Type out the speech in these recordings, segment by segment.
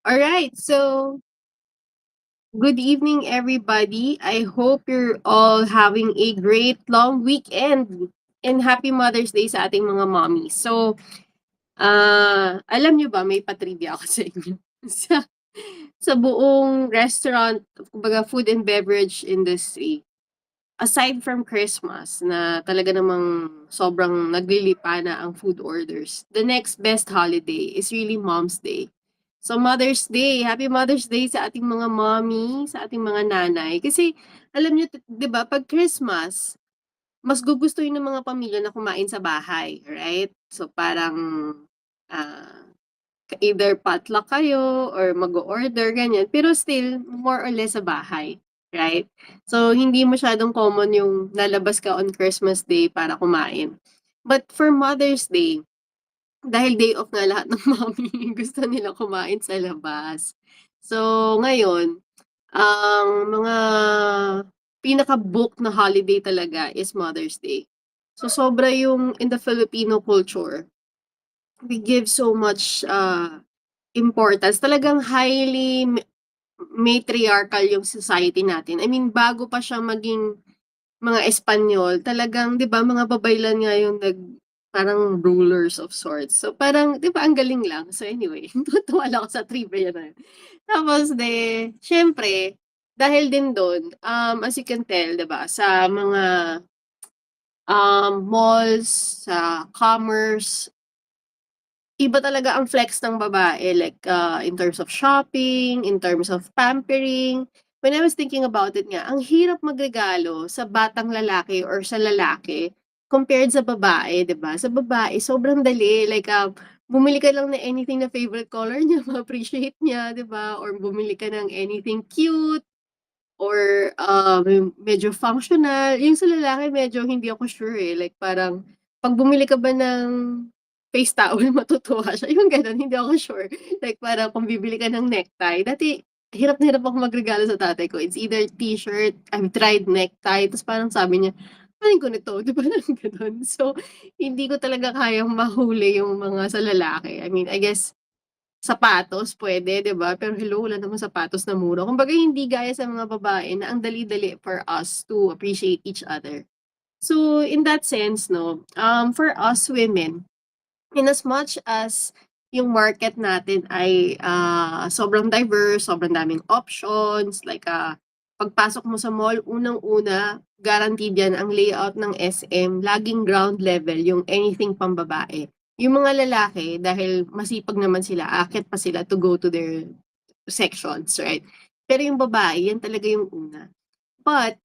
All right. So, good evening, everybody. I hope you're all having a great long weekend. And happy Mother's Day sa ating mga mommies. So, alam nyo ba, may patrivia ako sa inyo. sa, sa buong restaurant, kumbaga food and beverage industry, aside from Christmas, na talaga namang sobrang naglilipa na ang food orders, the next best holiday is really Mom's Day. So Mother's Day, happy Mother's Day sa ating mga mommy, sa ating mga nanay. Kasi alam niyo, 'di ba, pag Christmas, mas gugustuhin ng mga pamilya na kumain sa bahay, right? So parang ah, either potluck kayo or mag-o-order ganyan, pero still more or less sa bahay, right? So hindi masyadong common yung lalabas ka on Christmas Day para kumain. But for Mother's Day, dahil day off nga lahat ng mommy, gusto nila kumain sa labas. So, ngayon, ang mga pinaka-book na holiday talaga is Mother's Day. So, sobra yung in the Filipino culture, we give so much importance. Talagang highly matriarchal yung society natin. I mean, bago pa siya maging mga Espanyol, talagang 'di ba mga babaylan nga yung parang rulers of sorts. So parang 'di ba ang galing lang. So anyway, natutuwa lang ako sa trivia na yun. Tapos siyempre, dahil din dun, as you can tell 'di ba sa mga, malls, sa commerce, iba talaga ang flex ng babae like, in terms of shopping, in terms of pampering. When I was thinking about it nga, ang hirap magregalo sa batang lalaki or sa lalaki compared sa babae, 'di ba? Sa babae sobrang dali like, bumili ka lang ng anything na favorite color niya, ma-appreciate niya, 'di ba? Or bumili ka ng anything cute or, medyo functional. Yung sa lalaki medyo hindi ako sure, eh, like parang 'pag bumili ka ba ng face towel matutuwa siya, yung gano'n, hindi ako sure. Like parang kung bibili ka ng necktie, dati hirap na hirap akong magregalo sa tatay ko. It's either t-shirt, I've tried necktie, ta's parang sabi niya, "Alin ko nito?" 'Di ba ng gano'n. So, hindi ko talaga kayang mahuli yung mga sa lalaki. I mean, I guess sapatos puwede, 'di ba? Pero hello, wala namang sapatos na mura. Kumbaga hindi gaya sa mga babae na ang dali-dali for us to appreciate each other. So, in that sense 'no, for us women, in as much as yung market natin ay, sobrang diverse, sobrang daming options, like, pagpasok mo sa mall, unang-una, guaranteed yan ang layout ng SM, laging ground level yung anything pambabae. Yung mga lalaki, dahil masipag naman sila, aakyat pa sila to go to their sections, right? Pero yung babae, yan talaga yung una. But,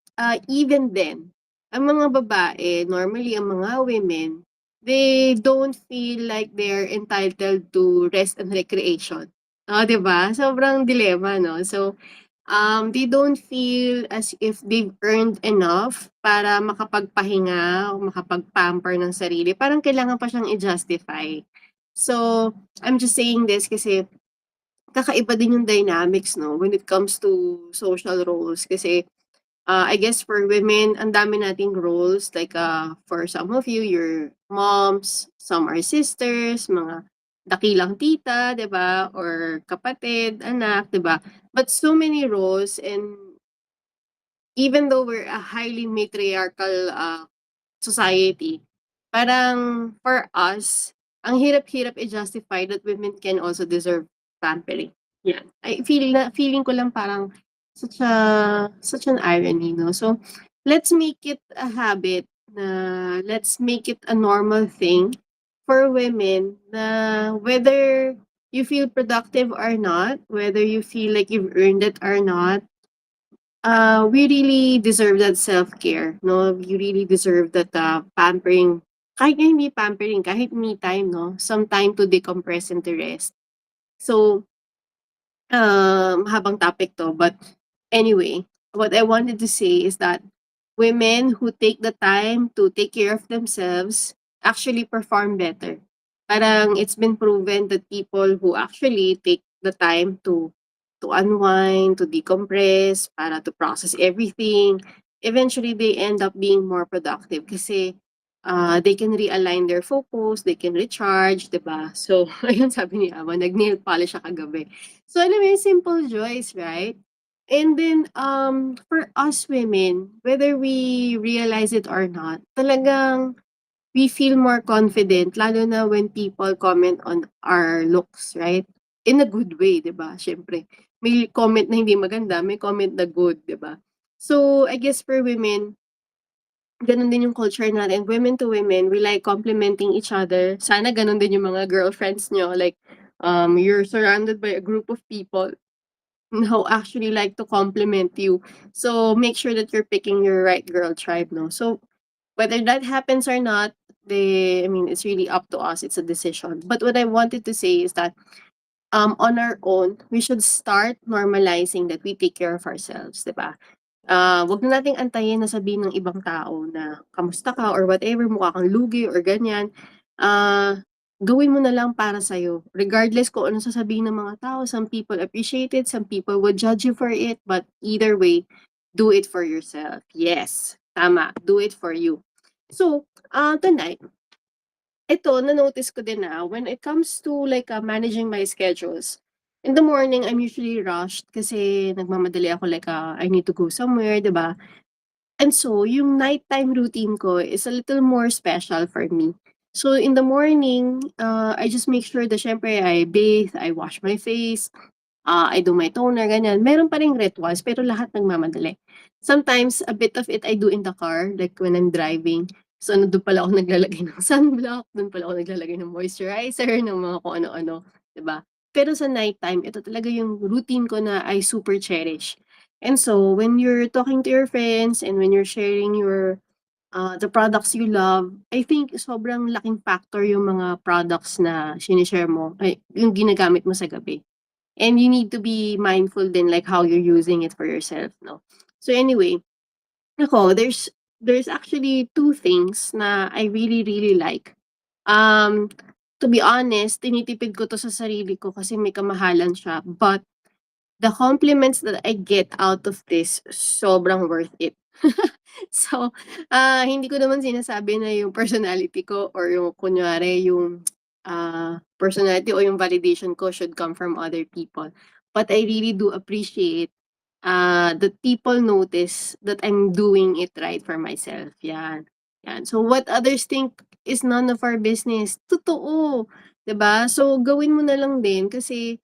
even then, ang mga babae, normally ang mga women, they don't feel like they're entitled to rest and recreation. Oh, 'di ba? Sobrang dilemma 'no? So, they don't feel as if they've earned enough para makapagpahinga o makapag-pamper ng sarili. Parang kailangan pa siyang i-justify. So, I'm just saying this kasi kakaiba din yung dynamics 'no, when it comes to social roles kasi I guess for women, ang dami nating roles like, for some of you, you're moms, some are sisters, mga dakilang tita, 'di ba, or kapatid, anak, 'di ba? But so many roles and even though we're a highly matriarchal, society, parang for us, ang hirap-hirap i-justify that women can also deserve pampering. Yeah, feeling ko lang parang such an irony 'no. So, let's make it a habit na let's make it a normal thing for women na whether you feel productive or not, whether you feel like you've earned it or not, we really deserve that self-care, no? We really deserve that, pampering. Kahit nga hindi pampering, kahit me time, no? Some time to decompress and to rest. So, habang topic 'to, but anyway, what I wanted to say is that women who take the time to take care of themselves actually perform better. Parang it's been proven that people who actually take the time to unwind, to decompress, para to process everything, eventually they end up being more productive kasi they can realign their focus, they can recharge, 'di ba? So, ayun sabi ni Ama, nag-nail polish siya kagabi. So, alam mo yun, simple joys, right? And then, for us women, whether we realize it or not, talagang we feel more confident lalo na when people comment on our looks, right? In a good way, 'di ba? Siyempre, may comment na hindi maganda, may comment na good, 'di ba? So, I guess for women, gano'n din yung culture natin, women to women, we like complimenting each other. Sana gano'n din yung mga girlfriends niyo, like, you're surrounded by a group of people who actually like to compliment you. So, make sure that you're picking your right girl tribe, 'no? So, whether that happens or not, I mean, it's really up to us, it's a decision. But what I wanted to say is that, on our own, we should start normalizing that we take care of ourselves, 'di ba? 'Wag na nating antayin na sabihin ng ibang tao na kamusta ka or whatever, mukha kang lugi or ganyan. Gawin mo na lang para sa'yo. Regardless kung anong sasabihin ng mga tao, some people appreciate it, some people would judge you for it, but either way, do it for yourself. Yes, tama, do it for you. So, tonight, ito na-notice ko din na when it comes to like, managing my schedules, in the morning, I'm usually rushed kasi nagmamadali ako like, I need to go somewhere, 'di ba? And so, yung nighttime routine ko is a little more special for me. So, in the morning, I just make sure that syempre I bathe, I wash my face, I do my toner, ganyan. Meron pa ring rituals, pero lahat nagmamadali. Sometimes, a bit of it I do in the car, like when I'm driving. So, nandun pala ako naglalagay ng sunblock, dun pala ako naglalagay ng moisturizer, ng mga kung ano-ano, 'di ba? Pero sa nighttime, ito talaga yung routine ko na I super cherish. And so, when you're talking to your friends and when you're sharing the products you love, I think sobrang laking factor yung mga products na sinishare mo, ay, yung ginagamit mo sa gabi. And you need to be mindful din like how you're using it for yourself, 'no? So anyway, ako there's actually two things na I really, really like. Um, to be honest, tinitipid ko 'to sa sarili ko kasi may kamahalan siya, but the compliments that I get out of this, sobrang worth it. So, hindi ko naman sinasabi na yung personality ko or yung kunyari yung, personality o yung validation ko should come from other people. But I really do appreciate, that people notice that I'm doing it right for myself, yan, yan. So, what others think is none of our business, totoo, 'di ba? So, gawin mo na lang din kasi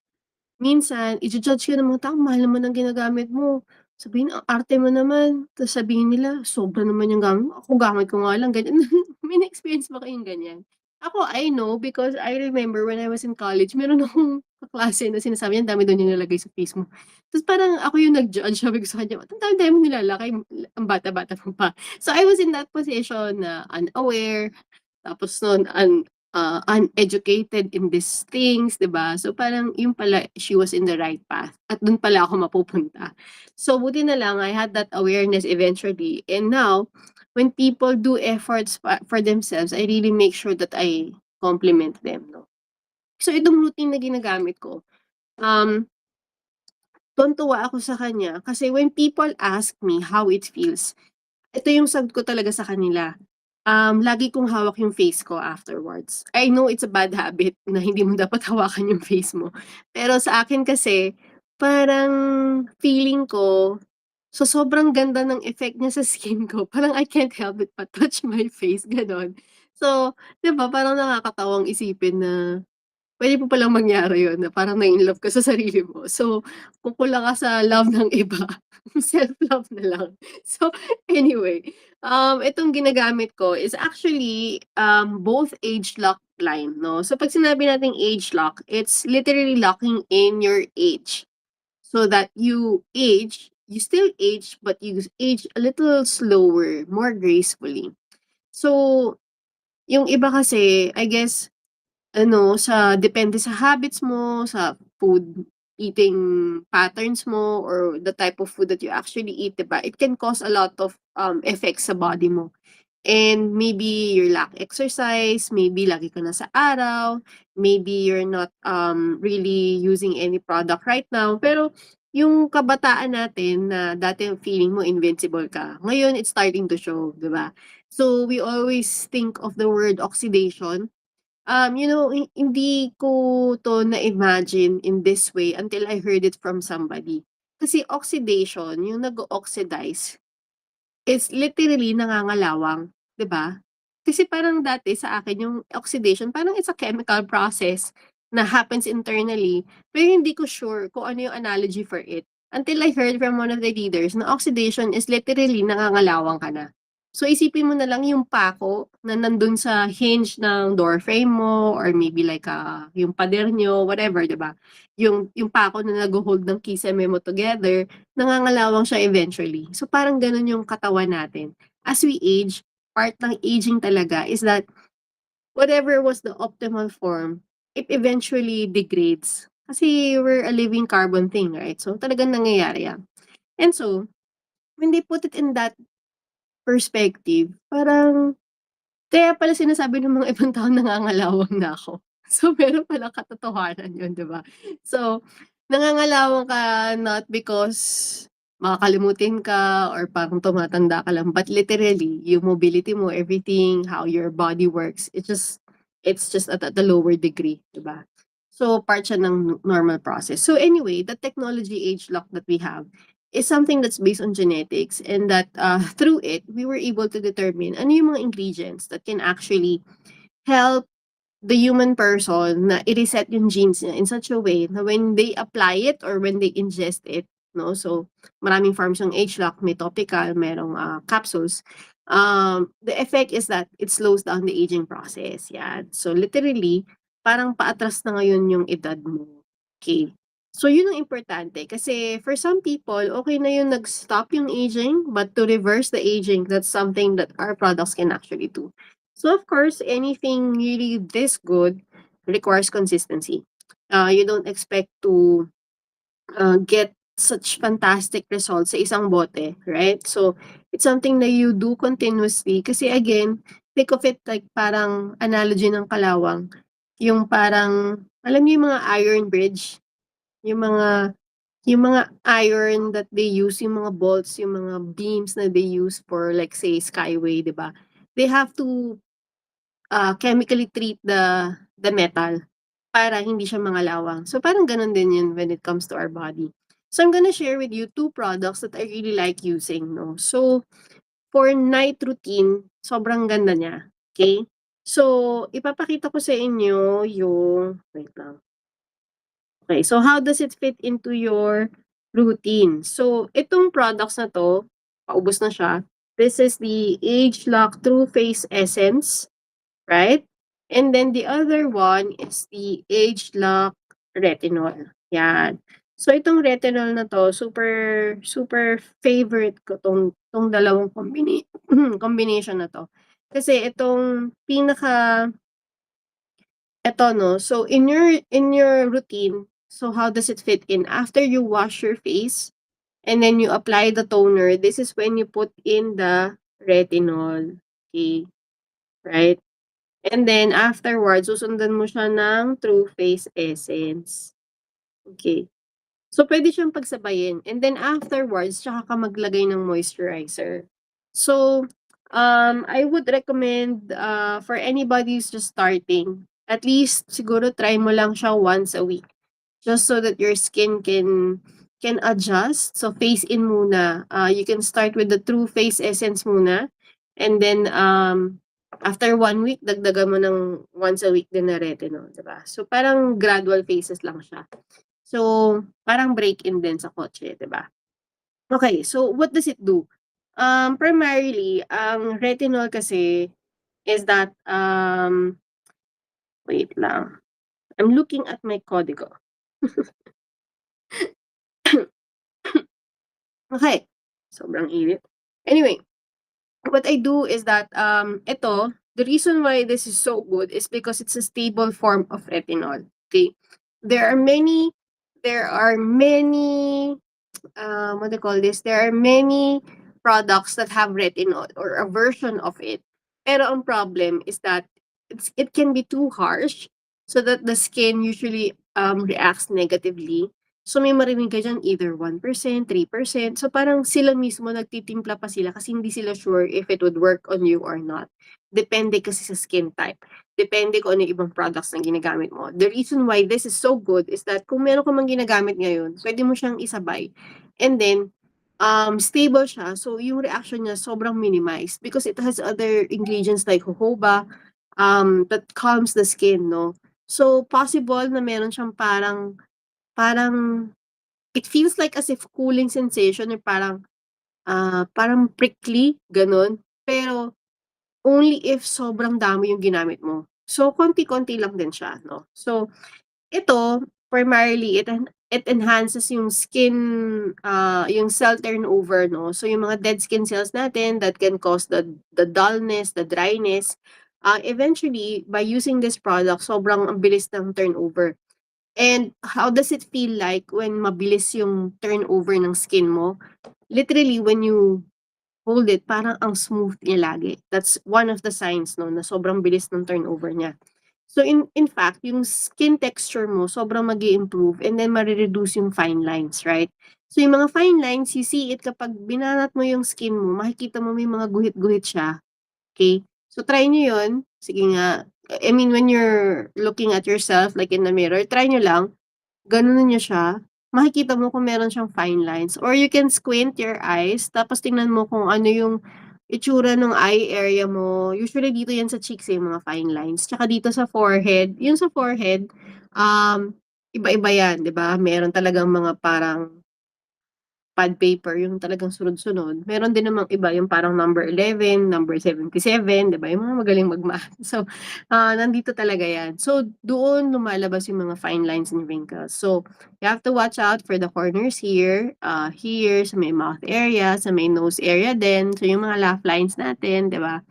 minsan iju-judge ka ng mga tao, mahal naman ng ginagamit mo. Sabihin, ang arte mo naman, tapos sabihin nila, sobra naman yung gamit mo, ako gamit ko nga lang ganyan. May na-experience ba kayong ganyan? Ako, I know because I remember when I was in college, meron akong kaklase na sinasabi niya, ang dami daw niya nilalagay sa face mo. Tapos parang ako yung nag-judge, sabi ko sa kanya, "Ba't ang dami-dami mong nilalagay, ang bata-bata mo pa." So I was in that position na unaware, tapos nun uneducated in these things, 'di ba? So parang yun pala, she was in the right path at dun pala ako mapupunta. So buti na lang I had that awareness eventually, and now when people do efforts for themselves, I really make sure that I compliment them, 'no? So itong routine na ginagamit ko, um, tuwang-tuwa ako sa kanya kasi when people ask me how it feels, ito yung sagot ko talaga sa kanila. Lagi kong hawak yung face ko afterwards. I know it's a bad habit na hindi mo dapat hawakan yung face mo. Pero sa akin kasi, parang feeling ko, sa sobrang ganda ng effect niya sa skin ko, parang I can't help it but touch my face, gano'n. So, 'di ba parang nakakatawang isipin na puwede po palang mangyari yun na parang na-in-love ka sa sarili mo. So, kung kulang ka sa love ng iba, self-love na lang. So, anyway, itong ginagamit ko is actually, both age lock line, 'no. So, 'pag sinabi nating age lock, it's literally locking in your age so that you still age, but you age a little slower, more gracefully. So, yung iba kasi, I guess ano, depende sa habits mo, sa food eating patterns mo, or the type of food that you actually eat, 'di ba? It can cause a lot of, effects sa body mo. And maybe you lack exercise, maybe lagi ka nasa araw, maybe you're not, really using any product right now. Pero yung kabataan natin na dati feeling mo invincible ka, ngayon it's starting to show, 'di ba? So we always think of the word oxidation. Hindi ko 'to na-imagine in this way until I heard it from somebody. Kasi oxidation, yung nag-o-oxidize is literally nangangalawang, 'di ba? Kasi parang dati sa akin yung oxidation parang it's a chemical process na happens internally, pero hindi ko sure kung ano yung analogy for it until I heard from one of the leaders na oxidation is literally nangangalawang ka na. So isipin mo na lang yung pako na nandun sa hinge ng door frame mo or maybe like, yung pader niyo, whatever, 'di ba? Yung pako na nagho-hold ng kisame mo together, nangangalawang siya eventually. So parang gano'n yung katawan natin. As we age, part ng aging talaga is that whatever was the optimal form, it eventually degrades. Kasi we're a living carbon thing, right? So talagang nangyayari yan. And so, when they put it in that perspective, parang kaya pala sinasabi ng mga ibang tao nangangalawang na ako. So, meron palang katotohanan yun, 'di ba? So, nangangalawang ka not because makakalimutin ka or parang tumatanda ka lang, but literally yung mobility mo, everything, how your body works, it's just at a lower degree, 'di ba? So, part siya ng normal process. So, anyway, the technology age lock that we have is something that's based on genetics and that through it, we were able to determine ano yung mga ingredients that can actually help the human person na i-reset yung genes niya in such a way na when they apply it or when they ingest it, no? So, maraming forms yung H-lock, may topical, merong capsules. The effect is that it slows down the aging process. Yeah. So, literally, parang paatras na ngayon yung edad mo. Okay. So, yun ang importante. Kasi for some people, okay na yun nag-stop yung aging, but to reverse the aging, that's something that our products can actually do. So of course, anything really this good requires consistency. You don't expect to get such fantastic results sa isang bote, right? So it's something that you do continuously kasi again, think of it like parang analogy ng kalawang. Yung parang, alam niyo yung mga iron bridge, yung mga yung mga iron that they use, yung mga bolts, yung mga beams na they use for like say skyway, 'di ba? They have to chemically treat the metal para hindi siya mangalawang. So, parang gano'n din 'yun when it comes to our body. So, I'm gonna share with you 2 products that I really like using 'no. So, for night routine, sobrang ganda niya, okay. So, ipapakita ko sa inyo yung wait lang. Okay, so how does it fit into your routine? So, itong products na 'to, paubos na siya. This is the Age Lock True Face Essence. Right? And then the other one is the Age Lock Retinol. Yan. So itong retinol na 'to super super favorite ko 'tong dalawang combination na 'to. Kasi itong eto 'no, so in your routine, so how does it fit in? After you wash your face and then you apply the toner, this is when you put in the retinol, okay, right? And then afterwards, susundan mo siya ng True Face Essence. Okay. So, pwede siyang pagsabayin and then afterwards tsaka ka maglagay ng moisturizer. So, I would recommend, for anybody who's just starting, at least siguro try mo lang siya once a week. Just so that your skin can adjust. So, face in muna. You can start with the True Face Essence muna and then, after 1 week dagdagan mo ng once a week din na retinol, 'di ba? So, parang gradual phases lang siya. So, parang break-in din sa kotse, 'di ba? Okay, so what does it do? Primarily, ang retinol kasi is that, wait lang, I'm looking at my kodigo. Okay, sobrang init. Anyway, what I do is that, the reason why this is so good is because it's a stable form of retinol, okay? There are many there are many, what do you call this? There are many products that have retinol or a version of it. Pero ang problem is that it can be too harsh so that the skin usually, reacts negatively. So, may marinig ka diyan either 1%, 3%. So, parang sila mismo nagtitimpla pa sila kasi hindi sila sure if it would work on you or not. Depende kasi sa skin type. Depende kung ano yung ibang products na ginagamit mo. The reason why this is so good is that kung meron ka mang ginagamit ngayon, pwede mo siyang isabay. And then, stable siya. So, yung reaction niya sobrang minimized because it has other ingredients like jojoba, that calms the skin, no? So, possible na meron siyang parang parang it feels like as if cooling sensation or parang prickly, gano'n. Pero only if sobrang dami yung ginamit mo. So, konti-konti lang din siya, 'no? So, ito primarily it enhances yung skin, yung cell turnover, 'no? So, yung mga dead skin cells natin that can cause the dullness, the dryness, eventually by using this product sobrang ang bilis ng turnover. And how does it feel like when mabilis yung turnover ng skin mo? Literally, when you hold it, parang ang smooth niya lagi. That's one of the signs, no, na sobrang bilis ng turnover niya. So, in fact, yung skin texture mo sobrang mag improve and then mare-reduce yung fine lines, right? So, yung mga fine lines, you see it kapag binanat mo yung skin mo, makikita mo may mga guhit-guhit siya. Okay? So, try niyo yun. Sige nga. I mean, when you're looking at yourself, like in the mirror, try niyo lang. Ganunin niyo siya, makikita mo kung meron siyang fine lines or you can squint your eyes tapos tingnan mo kung ano yung itsura nung eye area mo. Usually dito yan sa cheeks, eh, yung mga fine lines. Tsaka dito sa forehead, yung sa forehead, um, iba-iba yan, 'di ba? Meron talagang mga parang pad paper, yung talagang sunod-sunod. Meron din namang iba yung parang number 11, number 77, 'di ba, yung mga magaling mag-math. So, nandito talaga 'yan. So, doon lumalabas yung mga fine lines and wrinkles. So, you have to watch out for the corners here, here sa may mouth area, sa may nose area din. So, yung mga laugh lines natin, 'di ba?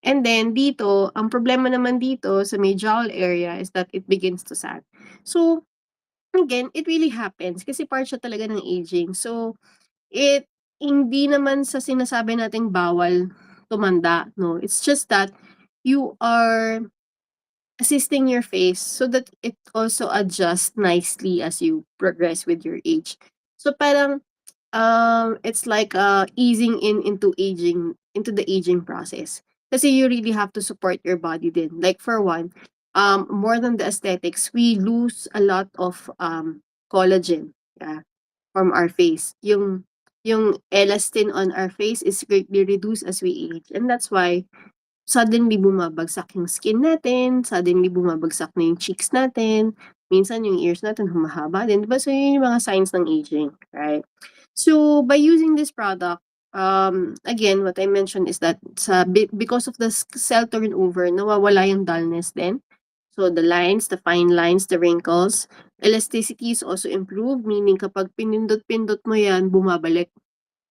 And then dito, ang problema naman dito sa may jowl area is that it begins to sag. So, again, it really happens kasi part siya talaga ng aging. So, hindi naman sa sinasabi nating bawal tumanda, 'no, it's just that you are assisting your face so that it also adjusts nicely as you progress with your age. So parang, it's like, easing into the aging process. Kasi you really have to support your body din. Like for one, more than the aesthetics, we lose a lot of, collagen, yeah, from our face. Yung elastin on our face is greatly reduced as we age, and that's why suddenly bumabagsak yung skin natin, suddenly bumabagsak na yung cheeks natin, minsan yung ears natin humahaba din, 'di ba? So, yun yung mga signs ng aging, right? So, by using this product, again, what I mentioned is that because of the cell turnover, nawawala yung dullness din. So, the lines, the fine lines, the wrinkles, elasticity is also improved, meaning kapag pinindot-pindot mo yan, bumabalik.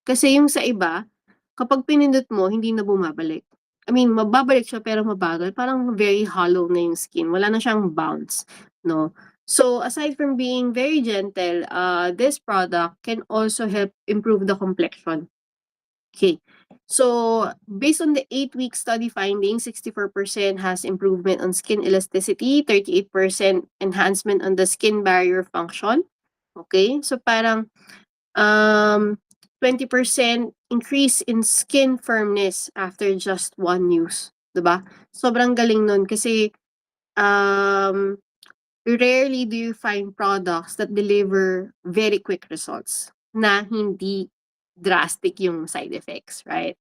Kasi yung sa iba, kapag pinindot mo, hindi na bumabalik. I mean, mababalik siya pero mabagal. Parang very hollow na yung skin. Wala na siyang bounce, no? So, aside from being very gentle, this product can also help improve the complexion. Okay. So, based on the 8-week study findings, 64% has improvement on skin elasticity, 38% enhancement on the skin barrier function. Okay? So, parang 20% increase in skin firmness after just one use, 'di ba? Sobrang galing nun kasi, um, rarely do you find products that deliver very quick results na hindi drastic yung side effects, right?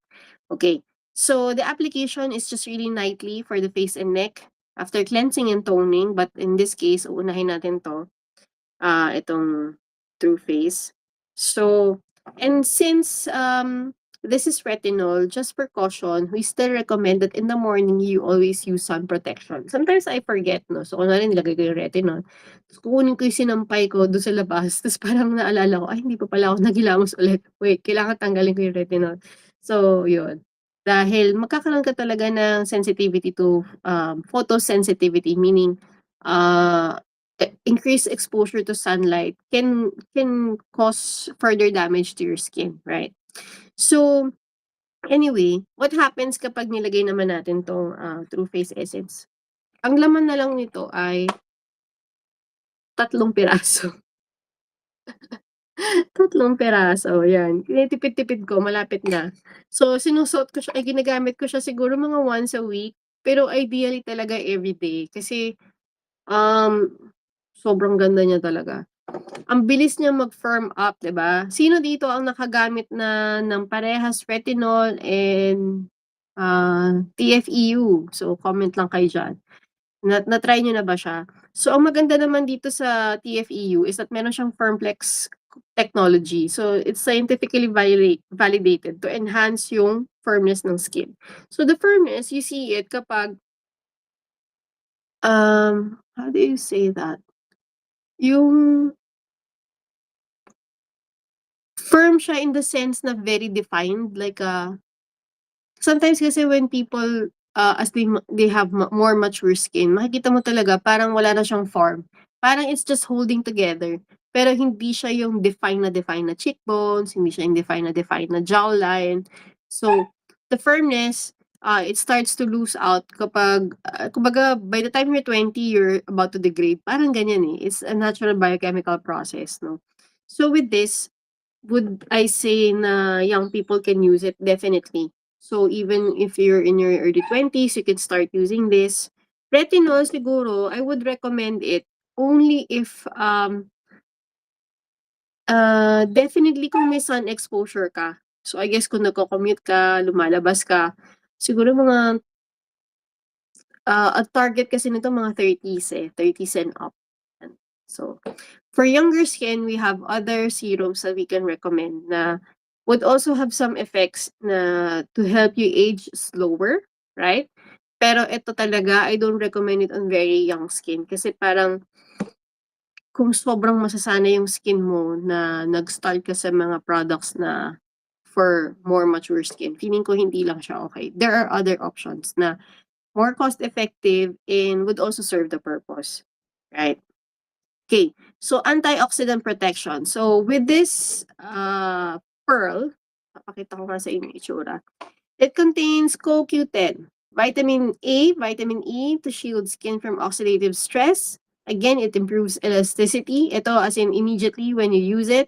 Okay. So the application is just really nightly for the face and neck after cleansing and toning, but in this case, uunahin natin 'to. Itong True Face. So, and since this is retinol, just precaution, we still recommend that in the morning you always use sun protection. Sometimes I forget, no? So, kunwari nilagay ko yung retinol. Tapos kukunin ko yung sinampay ko doon sa labas. Tapos parang naalala ko, ay, hindi pa pala ako naghilamos ulit. Wait, kailangan tanggalin ko yung retinol. So, yun. Dahil magkakaroon ka talaga ng sensitivity to photosensitivity, meaning uh, increased exposure to sunlight can cause further damage to your skin, right? So, anyway, what happens kapag nilagay naman natin 'tong, True Face Essence? Ang laman na lang nito ay 3 piraso. 3 piraso, yan. Tinitipid-tipid ko, malapit na. So, sinusuot ko siya ginagamit ko siya siguro mga once a week, pero ideally talaga everyday kasi, um, sobrang ganda niya talaga. Ang bilis niya mag-firm up, 'di ba? Sino dito ang nakagamit na ng parehas retinol and, TFEU? So, comment lang kayo diyan. Na-try niyo na ba siya? So, ang maganda naman dito sa TFEU is that meron siyang FirmFlex technology. So, it's scientifically validated to enhance yung firmness ng skin. So, the firmness, you see it kapag, how do you say that? Yung firm siya in the sense na very defined, like, sometimes kasi when people, as they have more mature skin, makikita mo talaga parang wala na siyang form. Parang it's just holding together. Pero hindi siya yung define na cheekbones, hindi siya yung define na jawline. So, the firmness, it starts to lose out kapag, kumbaga by the time you're 20, you're about to degrade. Parang ganyan eh. It's a natural biochemical process, no? So with this, would I say na young people can use it? Definitely. So even if you're in your early 20s, you can start using this. Retinol siguro, I would recommend it only if, definitely kung may sun exposure ka. So I guess kung nagko-commute ka, lumalabas ka, siguro mga, ang target kasi nito mga 30s eh, 30s and up. So, for younger skin, we have other serums that we can recommend na would also have some effects na to help you age slower, right? Pero ito talaga, I don't recommend it on very young skin kasi parang kung sobrang masasana yung skin mo na nag-start ka sa mga products na for more mature skin, feeling ko hindi lang siya okay. There are other options na more cost-effective and would also serve the purpose, right? Okay, so antioxidant protection. So with this pearl, papakita ko nga sa inyo yung itsura. It contains CoQ10, vitamin A, vitamin E to shield skin from oxidative stress. Again, it improves elasticity. Ito as in immediately when you use it.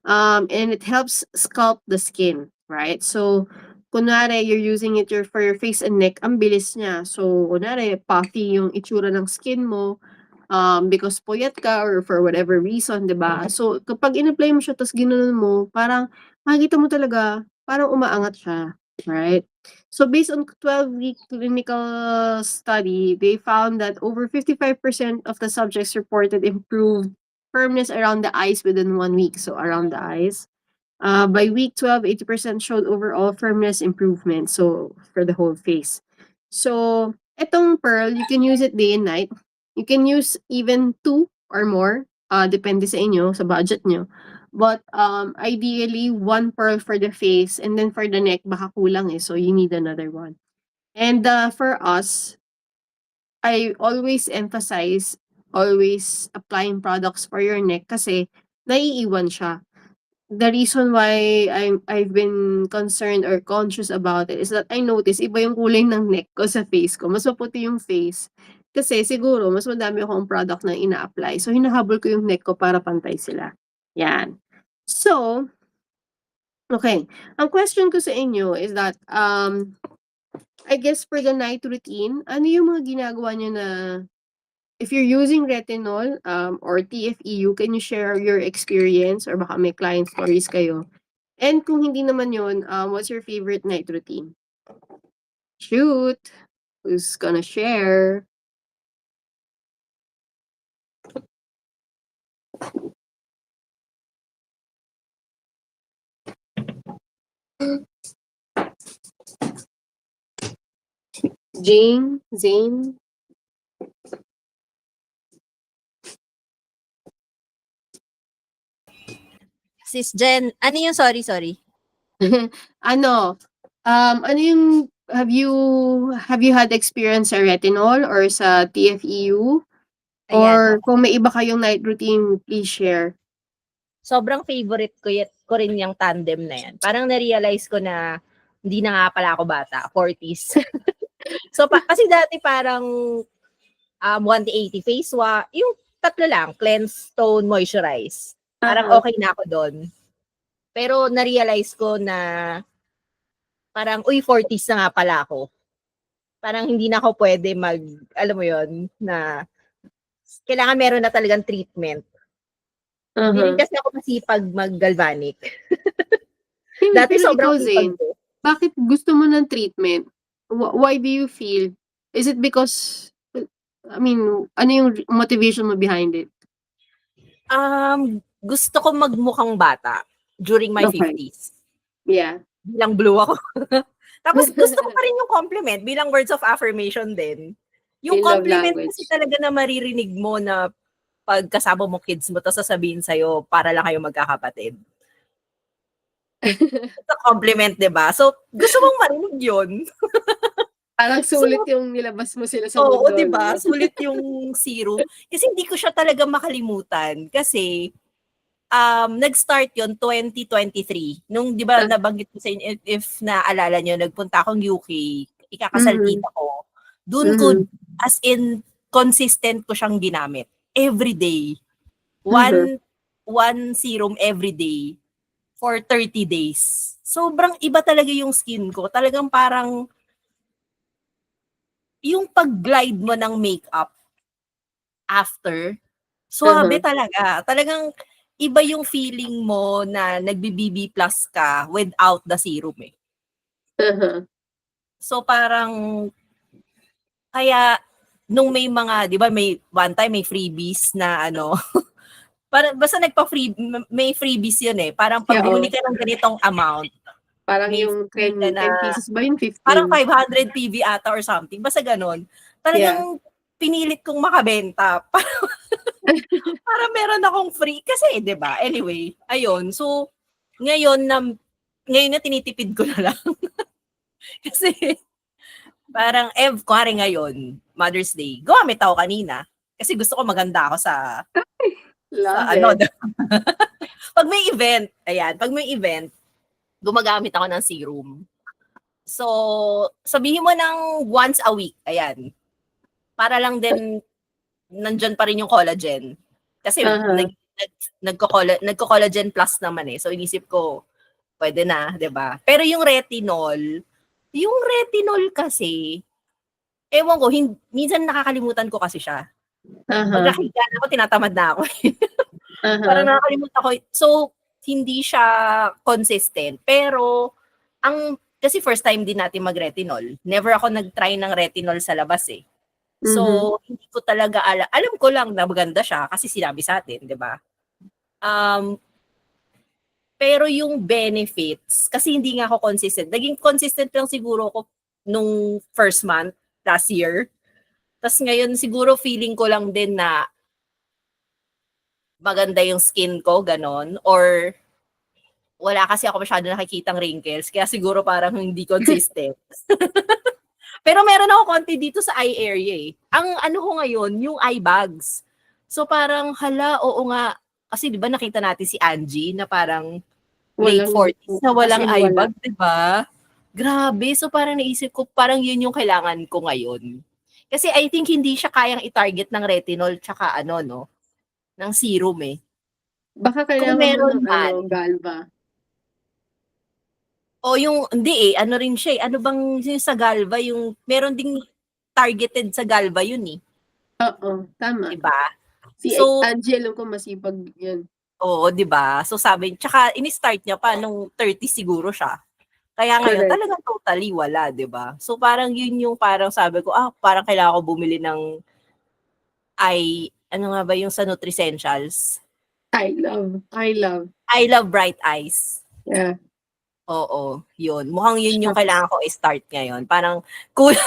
And it helps sculpt the skin, right? So, kunwari, you're using it for your face and neck, ang bilis niya. So, kunwari, puffy yung itsura ng skin mo, because puyat ka or for whatever reason, 'di ba? So, kapag in-apply mo siya tapos ginanon mo, parang makikita mo talaga, parang umaangat siya, right? So, based on 12-week clinical study, they found that over 55% of the subjects reported improved firmness around the eyes within 1 week. So, around the eyes. By week 12, 80% showed overall firmness improvement. So, for the whole face. So, etong pearl, you can use it day and night. You can use even 2 or more. Depende sa inyo, sa budget nyo. But ideally, 1 pearl for the face and then for the neck, baka kulang eh. So, you need another one. And for us, I always emphasize always applying products for your neck kasi naiiwan siya. The reason why I've been concerned or conscious about it is that I notice iba yung kulay ng neck ko sa face ko. Mas maputi yung face. Kasi siguro mas madami akong product na ina-apply. So hinahabol ko yung neck ko para pantay sila. Yan. So, okay. Ang question ko sa inyo is that, I guess for the night routine, ano yung mga ginagawa niyo na if you're using retinol, or TFEU, can you share your experience or baka may client stories kayo? And kung hindi naman yun, what's your favorite night routine? Shoot! Who's gonna share? Jane? Zane? Sis Jen, ano yung sorry? Ano? Ano yung have you had experience sa retinol or sa TFEU? Or Ayan. kung may iba kayong night routine, please share. Sobrang favorite ko rin yung tandem na yan. Parang na-realize ko na hindi na nga pala ako bata, 40s. So, kasi dati parang 180 face wash, yung tatlo lang, cleanse, tone, moisturize. Parang Uh-huh. okay na ako doon. Pero na-realize ko na parang, uy, 40s na nga pala ako. Parang hindi na ako pwede alam mo yon na kailangan meron na talagang treatment. Hindi rin Uh-huh. kasi ako masipag mag-galvanic. Hindi, Dati pero sobrang ikaw, sipag Zane, ko. bakit gusto mo ng treatment? Why do you feel? Is it because, I mean, ano yung motivation mo behind it? Gusto ko magmukhang bata during my Okay. 50s. Yeah. Bilang blue ako. Tapos gusto ko pa rin yung compliment bilang words of affirmation din. Yung Yung love compliment language. kasi talaga na maririnig mo na pag kasama mo kids mo, tapos sasabihin sa'yo, para lang kayo magkakapatid. It's a compliment, di ba? So, gusto mong marinig yun. Parang So, sulit yung nilabas mo sila sa oo, mundo, di no? ba? Sulit yung zero. Kasi hindi ko siya talaga makalimutan. Kasi, nag-start yon 2023. Nung, di ba, nabanggit ko sa inyo, if naalala nyo, nagpunta akong UK, ikakasal Mhm. tita ko. Doon ko, Mhm. as in, consistent ko siyang ginamit. Every day. Mhm. One serum every day for 30 days. Sobrang iba talaga yung skin ko. Talagang parang, yung pag-glide mo ng makeup after, suwabe Uh-huh. talaga. Talagang iba yung feeling mo na nagbi-BB plus ka without the serum eh. Uh-huh. So parang, kaya nung may mga, di ba may one time may freebies na ano, para, basta may freebies yun eh. Parang pag Yeah, bumili oh. ka ng ganitong amount, Parang may yung free ka na 10 pieces ba yun? parang 15. 500 PV ata or something. Basta ganon. Yeah. Talagang pinilit kong makabenta para meron akong free. Kasi, di ba? Anyway, ayun. So, ngayon na tinitipid ko na lang. Kasi, parang, kuwari ngayon, Mother's Day, gumamit ako kanina. Kasi gusto ko maganda ako sa Love ano. it. Pag may event, gumagamit ako ng serum. So, sabihin mo ng once a week, ayan. Para lang din nandyan pa rin yung collagen. Kasi Uh-huh. nagko-collagen plus naman eh. So inisip ko, pwede na, 'di ba? Pero yung retinol kasi, ewan ko, minsan nakakalimutan ko kasi siya. Pag Uh-huh. nakita na ako, tinatamad na ako. Parang Uh-huh. nakakalimutan ko. So, hindi siya consistent. Pero, kasi first time din natin mag-retinol. Never ako nag-try ng retinol sa labas eh. Mhm. So, hindi ko talaga alam ko lang na maganda siya kasi sinabi sa atin, 'di ba? Pero yung benefits, kasi hindi nga ako consistent. Naging consistent lang siguro ako nung first month last year. Tapos ngayon siguro feeling ko lang din na maganda yung skin ko, ganon. Or wala kasi ako masyado nakikitang wrinkles, kaya siguro parang hindi consistent. Pero meron ako konti dito sa eye area eh. Ang ano ko ngayon, yung eye bags. So parang, oo nga, kasi di ba nakita natin si Angie na parang late Walang, 40s na as walang in eye wala. bag, di ba? Grabe. So parang naisip ko, parang yun yung kailangan ko ngayon. Kasi I think hindi siya kayang i-target ng retinol tsaka no, ng serum eh. Baka Kung kailangan mo meron ng man, Galva. o yung, hindi ano rin siya eh. Ano bang yung sa Galva, yung meron ding targeted sa Galva yun eh. Oo, tama. Diba? Si So, Angie, alam ko masipag yan. oo, diba? So sabi, tsaka ini-start niya pa nung 30 siguro siya. Kaya ngayon, Correct. talagang totally wala, diba? So parang yun yung parang sabi ko, parang kailangan ko bumili ng ano nga ba yung sa Nutricentials? I love. I love. I Love Bright Eyes. Yeah. Oo, yun. Mukhang yun yung Shucks. kailangan ko i-start ngayon. Parang, kulang,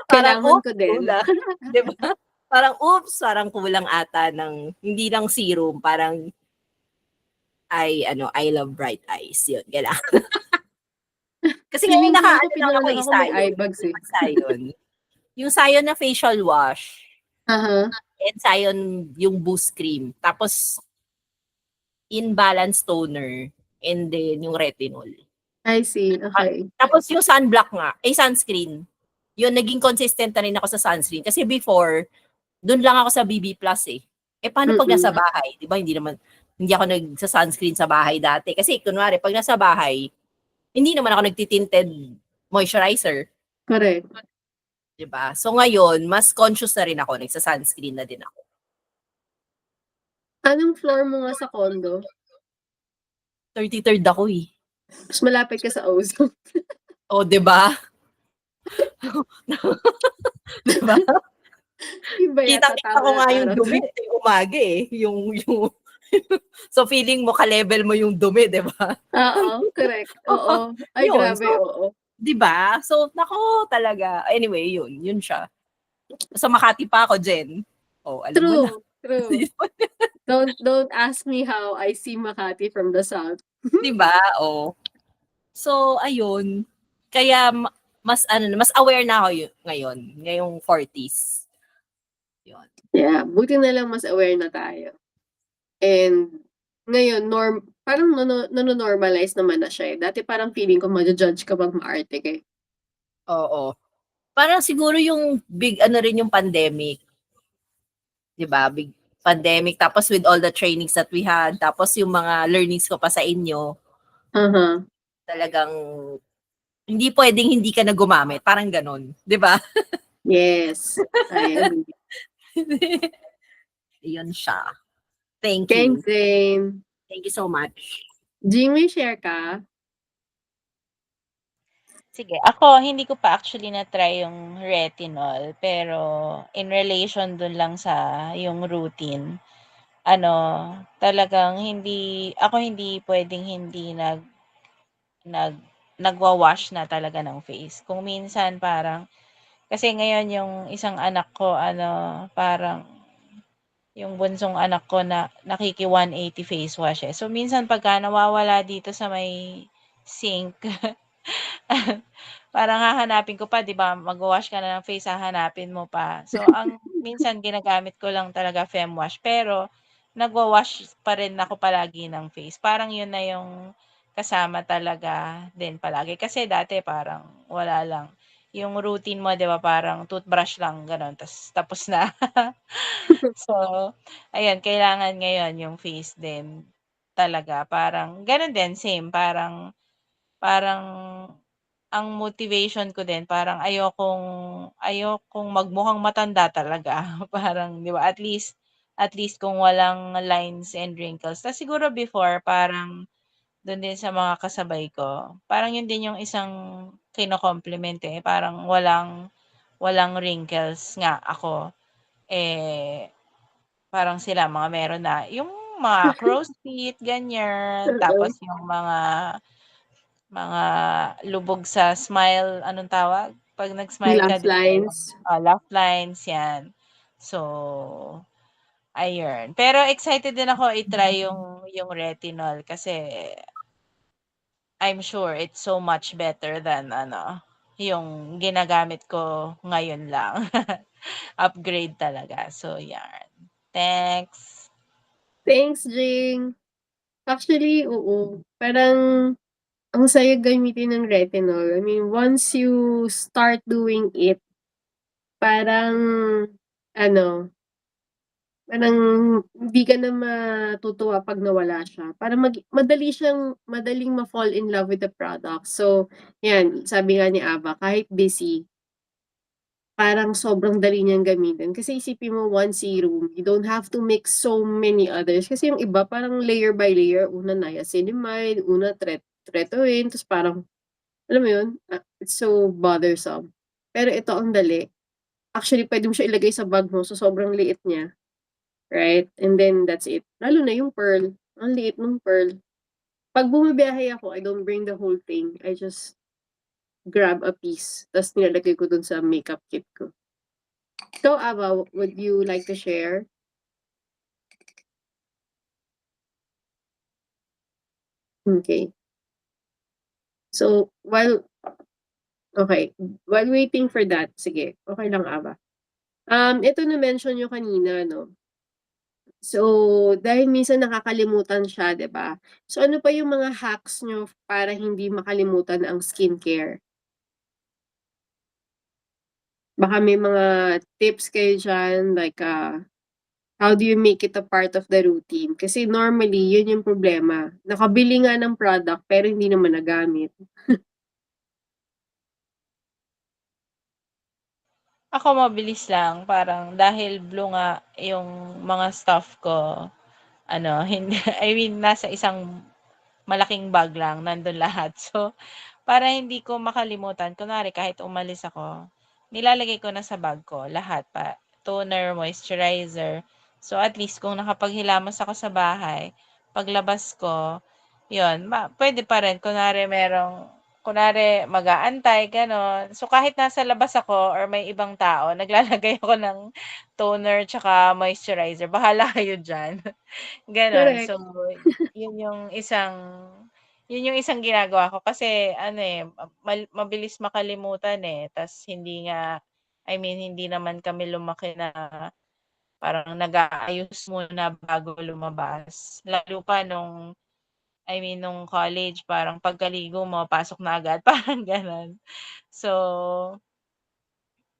parang, Kailangan ko din. kulang. Diba? Parang, parang kulang ata ng, hindi lang serum, parang, I Love Bright Eyes. Yun, kailangan. Kasi ngayon Feeling ko ako, naka-ano lang ako pinanganak ako may Sayon. eye bags eh. Sayon. Yung Sayon na facial wash. Uh-huh. And Sayon yung boost cream. Tapos, in-balance toner. And then, yung retinol. I see. Okay. Tapos yung sunblock nga, sunscreen. Yun, naging consistent na rin ako sa sunscreen. Kasi before, doon lang ako sa BB Plus eh. Paano pag nasa Mm-mm. bahay? Di ba? Hindi naman, Hindi ako nagsa-sunscreen sa bahay dati. Kasi kunwari, pag nasa bahay, hindi naman ako nagtitinted moisturizer. Correct. 'Di ba? So ngayon, mas conscious na rin ako, nagsa-sunscreen na din ako. Anong floor mo nga sa condo? 33rd ako eh. Mas malapit ka sa ozone. O, 'di ba? 'Di ba? Iba yata Kitang-kita ko tama nga na yung araw. dumi tuwing umaga eh. So feeling mo ka-level mo yung dumi, 'di ba? Oo, correct. Oo. Ay, Yun. grabe, So, oo. 'di ba? So, nako talaga. Anyway, yun siya. Sa Makati pa ako, Jen. Oh, alam mo na. True. Don't ask me how I see Makati from the south. 'Di ba? Oh. So, ayun. Kaya mas aware na ako ngayon, ngayong 40s. Yun. Yeah, buti na lang mas aware na tayo. And ngayon parang nano-normalize naman na siya eh. Dati parang feeling ko ma-judge ka pag maarte ka eh. Oo. Parang siguro yung big ano rin yung pandemic. 'Di ba? Big pandemic tapos with all the trainings that we had, tapos yung mga learnings ko pa sa inyo, Uh-huh. talagang hindi pwedeng hindi ka na gumamit, parang gano'n, 'di ba? Yes. I agree. Yun siya. Thank you. Thanks, Zane. Thank you so much. Jing, may share ka? Sige, ako hindi ko pa actually na-try yung retinol, pero in relation dun lang sa yung routine, ano, talagang hindi puwedeng hindi nag nagwa-wash na talaga ng face. Kung minsan parang kasi ngayon yung isang anak ko parang yung bunsong anak ko na nakiki-180 face wash, eh. So, minsan pagka nawawala dito sa may sink, parang hahanapin ko pa, 'di ba, magwa-wash ka na ng face, hahanapin mo pa. So, ang minsan ginagamit ko lang talaga femwash, pero nagwa-wash pa rin ako palagi ng face. Parang 'yun na yung kasama talaga din palagi. Kasi dati parang wala lang, yung routine mo, 'di ba, parang toothbrush lang gano'n tapos na. So, ayan kailangan ngayon yung face din talaga parang gano'n din, same parang parang ang motivation ko din parang ayokong magmukhang matanda talaga. Parang 'di ba, at least kung walang lines and wrinkles. Tas siguro before parang dun din sa mga kasabay ko, parang yun din yung isang kino-compliment, eh, parang walang walang wrinkles nga ako. Eh, parang sila mga meron na yung mga crow's feet ganyan, Oo. tapos yung mga lubog sa smile, anong tawag? 'Pag nag-smile ka, Laugh 'di ba yung lines. laugh lines, 'yan. So, ayun. Pero excited din ako i-try yung retinol kasi I'm sure it's so much better than yung ginagamit ko ngayon lang. Upgrade talaga. So, 'yan. Thanks. Thanks, Jing. Actually, oo. Parang ang saya gamitin ng retinol. I mean, once you start doing it, parang ano, parang hindi ka na matutuwa 'pag nawala siya. Parang madaling ma-fall in love with the product. So, 'yan, sabi nga ni Ava, kahit busy, parang sobrang dali niyang gamitin. Kasi isipin mo one serum, you don't have to mix so many others. Kasi yung iba parang layer by layer, una niacinamide, una tretinoin, tapos parang, alam mo yun, it's so bothersome. Pero ito ang dali. Actually, pwede mo siya ilagay sa bag mo, so sobrang liit niya. Right? And then that's it. Lalo na yung pearl. Ang liit ng pearl. Pag bumibiyahe ako, I don't bring the whole thing. I just grab a piece. Tapos nilalagay ko dun sa makeup kit ko. So, Ava, would you like to share? Okay. So, while waiting for that, sige, okay lang, Ava. Ito na-mention nyo kanina, no? So, dahil minsan nakakalimutan siya, 'di ba? So, ano pa yung mga hacks nyo para hindi makalimutan ang skincare? Baka may mga tips kayo diyan like, How do you make it a part of the routine? Kasi normally, yun yung problema. Nakabili nga ng product pero hindi naman nagamit. Ako mabilis lang, parang dahil blue nga yung mga stuff ko, ano, hindi I mean nasa isang malaking bag lang nandun lahat. So, para hindi ko makalimutan, kunwari kahit umalis ako, nilalagay ko na sa bag ko lahat pa, toner, moisturizer. So, at least kung nakapaghilamos ako sa bahay, paglabas ko, yun, pwede pa rin. Kunwari mag-aantay, gano'n. So, kahit nasa labas ako or may ibang tao, naglalagay ako ng toner tsaka moisturizer. Bahala kayo diyan. Gano'n. Correct. So, yun yung isang yun yung isang ginagawa ko kasi ano, eh, mabilis makalimutan, eh, ta's hindi nga I mean hindi naman kami lumaki na parang nag-aayos muna bago lumabas. Lalo pa I mean nung college parang pagkaligo mo pasok na agad, parang gano'n. So,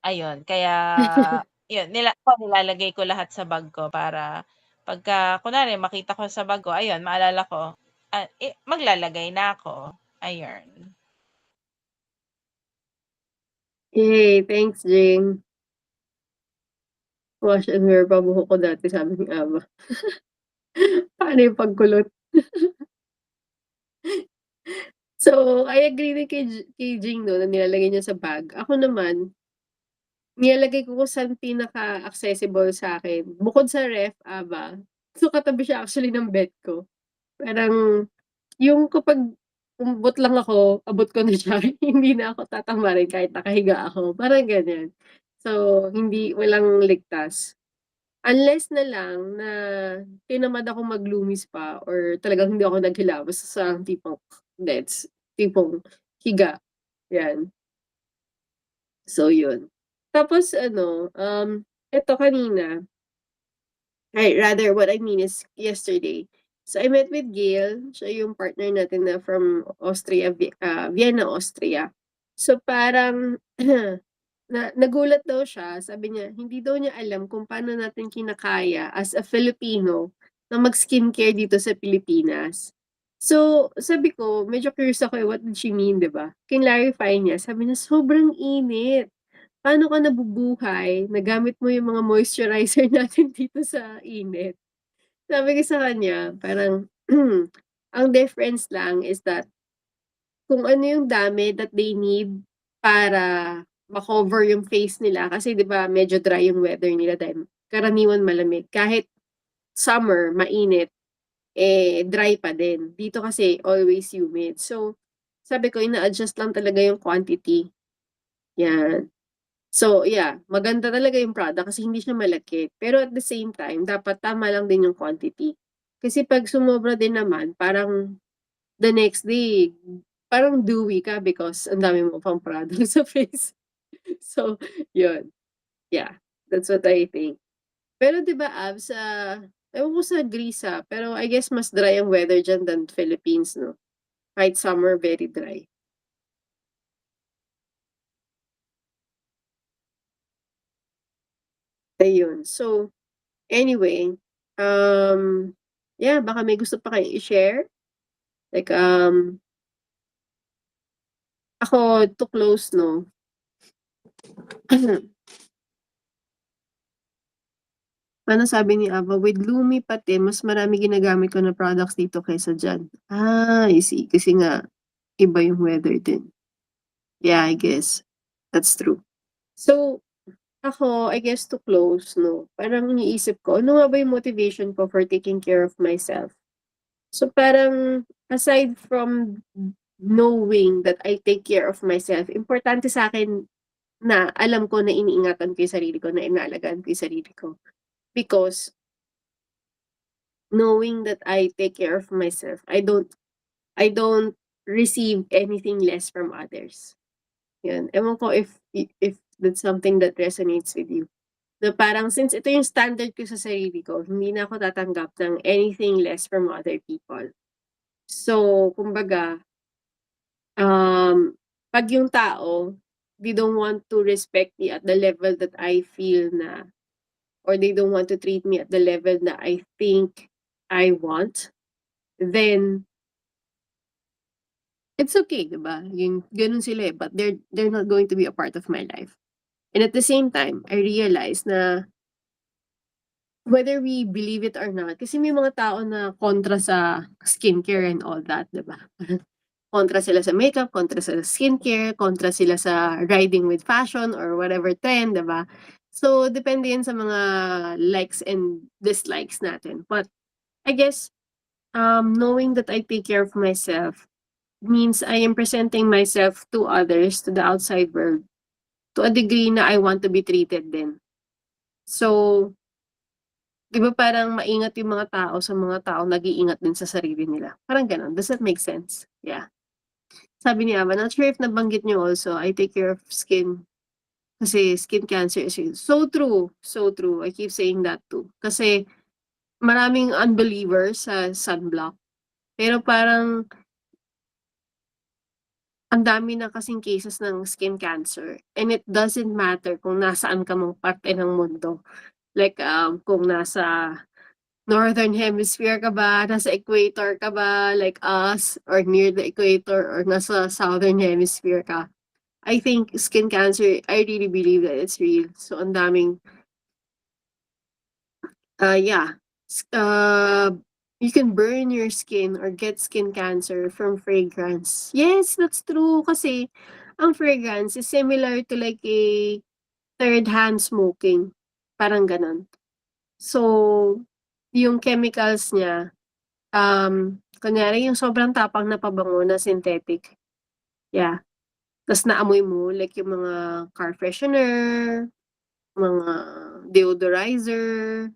ayun kaya yun nilalagay ko lahat sa bag ko para pagka kunwari makita ko sa bag ko ayun maalala ko, maglalagay na ako, ayun. Yay, thanks, Jing. Wash and wear pa buhok ko dati, sabi ni Aba. Paano yung pagkulot? So, I agree din kay Jing 'no, na nilalagay niya sa bag. Ako naman, nilalagay ko kung saan pinaka-accessible sa'kin. Bukod sa ref, Aba, so katabi siya actually ng bed ko. Parang yung kapag umabot lang ako, abot ko na siya. Hindi na ako tatamarin kahit nakahiga ako, parang ganyan. So, walang ligtas. Unless na lang na tinamad akong maglumis pa or talagang hindi ako naghilamos sa tipong tipong higa, 'yan. So, yun. Tapos ano, eto kanina, rather what I mean is yesterday. So, I met with Gail, siya yung partner natin na from Austria, Vienna, Austria. So, parang nagulat daw siya, sabi niya hindi daw niya alam kung paano natin kinakaya as a Filipino na mag-skincare dito sa Pilipinas. So, sabi ko medyo curious ako, what did she mean, 'di ba? Kinlarify niya, sabi niya, "Sobrang init. Paano ka nabubuhay na gamit mo yung mga moisturizer natin dito sa init?" Sabi ko sa kanya parang, ang difference lang is that kung ano yung dami that they need para ma-cover yung face nila kasi 'di ba medyo dry yung weather nila dahil karaniwan malamig. Kahit summer, mainit, eh, dry pa din. Dito kasi always humid. So, sabi ko ina-adjust lang talaga yung quantity, 'yan. So, yeah, maganda talaga yung product kasi hindi siya malaki. Pero at the same time, dapat tama lang din yung quantity. Kasi 'pag sumobra din naman parang the next day, parang dewy ka because ang dami mo pang product sa face. So, yun. Yeah, that's what I think. Pero 'di ba, Abs, ewan ko sa Greece, pero I guess mas dry ang weather diyan than Philippines 'no? Kahit summer, very dry. Ayun. So, anyway, yeah, baka may gusto pa kayong i-share? Like, ako to close 'no, ano sabi ni Ava, "With Lumi pati mas marami ginagamit ko na products dito kaysa diyan." I see. Kasi nga iba yung weather din. Yeah, I guess. That's true. So, ako, I guess to close 'no, parang iniisip ko, ano nga ba yung motivation ko for taking care of myself? So, parang aside from knowing that I take care of myself, importante sa'kin na alam ko na iniingatan ko yung sarili ko, na inaalagaan ko yung sarili ko. Because knowing that I take care of myself, I don't receive anything less from others. Yun, ewan ko if that's something that resonates with you. Na parang since ito yung standard ko sa sarili ko, hindi na ako tatanggap ng anything less from other people. So, kumbaga, 'pag yung tao, they don't want to respect me at the level that I feel na or they don't want to treat me at the level that I think I want, then it's okay, 'di ba? Yung gano'n sila, eh, but they're not going to be a part of my life. And at the same time, I realize na whether we believe it or not, kasi may mga tao na kontra sa skincare and all that, 'di ba? Kontra sila sa makeup, kontra sa skincare, kontra sila sa riding with fashion or whatever trend, 'di ba? So, depende yan sa mga likes and dislikes natin. But I guess, knowing that I take care of myself means I am presenting myself to others, to the outside world, to a degree na I want to be treated din. So, 'di ba parang maingat yung mga tao sa mga taong nag-iingat din sa sarili nila, parang gano'n. Does that make sense? Yeah. Sabi ni Ava, not sure if nabanggit niyo also, I take care of skin kasi skin cancer is real. So true, so true. I keep saying that too. Kasi maraming unbelievers sa sunblock, pero parang ang dami na kasing cases ng skin cancer, and it doesn't matter kung nasaan ka mang parte ng mundo. Like, kung nasa Northern Hemisphere ka ba, nasa equator ka ba, like us, or near the equator, or nasa Southern Hemisphere ka. I think skin cancer, I really believe that it's real. So, ang daming, yeah. You can burn your skin or get skin cancer from fragrance. Yes, that's true. Kasi, ang fragrance is similar to like a third-hand smoking. Parang ganon. So, yung chemicals niya, kunyari yung sobrang tapang na pabango na synthetic. Yeah. Tas naamoy mo like yung mga car freshener, mga deodorizer.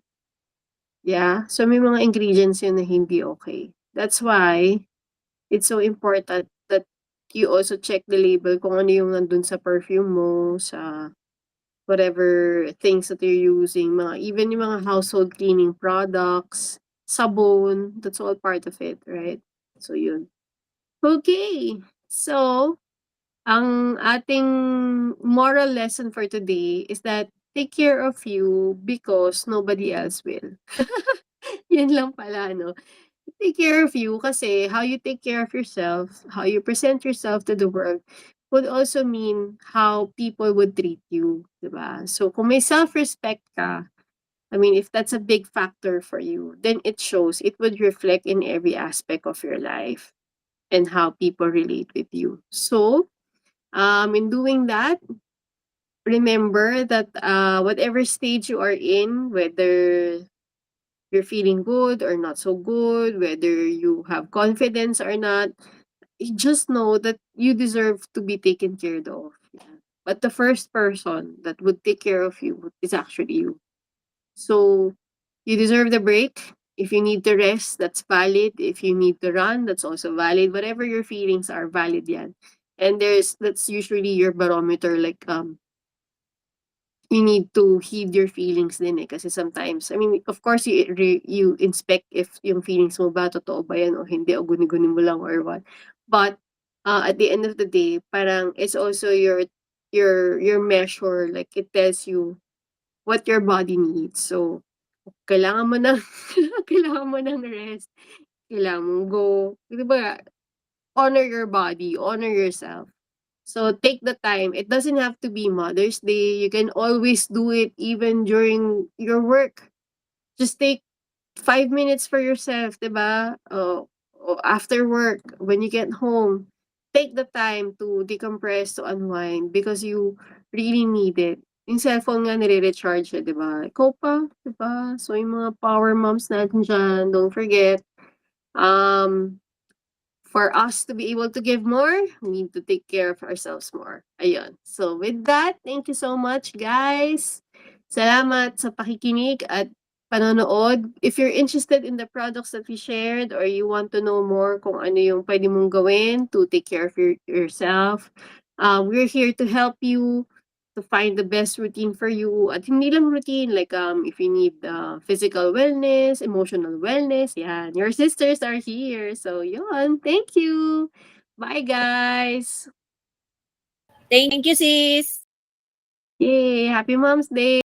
Yeah. So may mga ingredients yun na hindi okay. That's why it's so important that you also check the label kung ano yung nandun sa perfume mo, sa whatever things that you're using, even yung mga household cleaning products, sabon, that's all part of it, right? So yun. Okay. So, ang ating moral lesson for today is that take care of you because nobody else will. Yun lang pala, no? Take care of you kasi how you take care of yourself, how you present yourself to the world would also mean how people would treat you, 'di ba? So kung may self-respect ka, I mean, if that's a big factor for you, then it shows, it would reflect in every aspect of your life and how people relate with you. So, in doing that, remember that whatever stage you are in, whether you're feeling good or not so good, whether you have confidence or not, you just know that you deserve to be taken care of. Yeah. But the first person that would take care of you is actually you. So you deserve the break. If you need to rest, that's valid. If you need to run, that's also valid. Whatever your feelings are, valid yan. And that's usually your barometer. Like, you need to heed your feelings din, eh, kasi sometimes, I mean, of course, you inspect if yung feelings mo ba, totoo ba yan o hindi, o guni-guni mo lang or what. But, at the end of the day, parang it's also your measure, like it tells you what your body needs. So, kailangan mo ng kailangan mo ng rest, kailangan mong go, 'di ba, honor your body, honor yourself. So take the time. It doesn't have to be Mother's Day. You can always do it even during your work. Just take 5 minutes for yourself, 'di ba? O after work, when you get home, take the time to decompress, to unwind because you really need it. Yung cellphone nga nire-recharge, 'di ba? Ikaw pa, 'di ba? So yung mga power moms natin diyan, don't forget, um for us to be able to give more, we need to take care of ourselves more. Ayun. So with that, thank you so much, guys. Salamat sa pakikinig at panonood. If you're interested in the products that we shared or you want to know more kung ano yung pwede mong gawin to take care of yourself, we're here to help you to find the best routine for you. At hindi lang routine, like if you need physical wellness, emotional wellness, yan. Your sisters are here. So, yun. Thank you. Bye, guys. Thank you, sis! Yay! Happy Mom's Day!